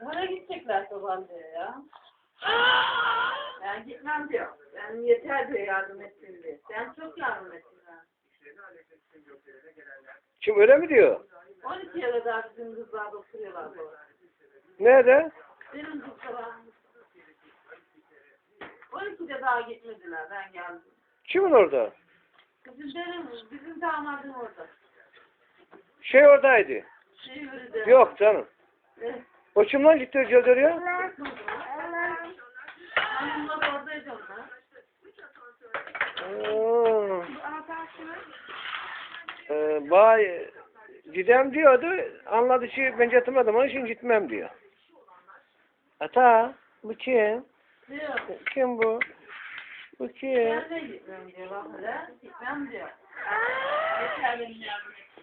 Oraya gidecekler sabah diyor ya. Ben gitmem diyor. Ben yeter diyor yardım etsin diye. Sen çok yardım ettin ha. Kim öyle mi diyor? 12'ye kadar bizim kızlar da oturuyorlar bu. Nerede? Benim kızlar 12'de daha gitmediler. Ben geldim. Kimin orada? Bizim damadın orada. Şey oradaydı. Şey yürüdü. Yok canım. Evet. O kimden gitti oraya? Hanımlar oradaydı onlar. Bay gidem diyordu. Anladı ki ben getirmedim onun için gitmem diyor. Ata bu kim? Diyor. Kim bu? Bu kim? Ben de gitmem diyor. Bak hele. Gitmem diyor. Yeter benim yardım etsin.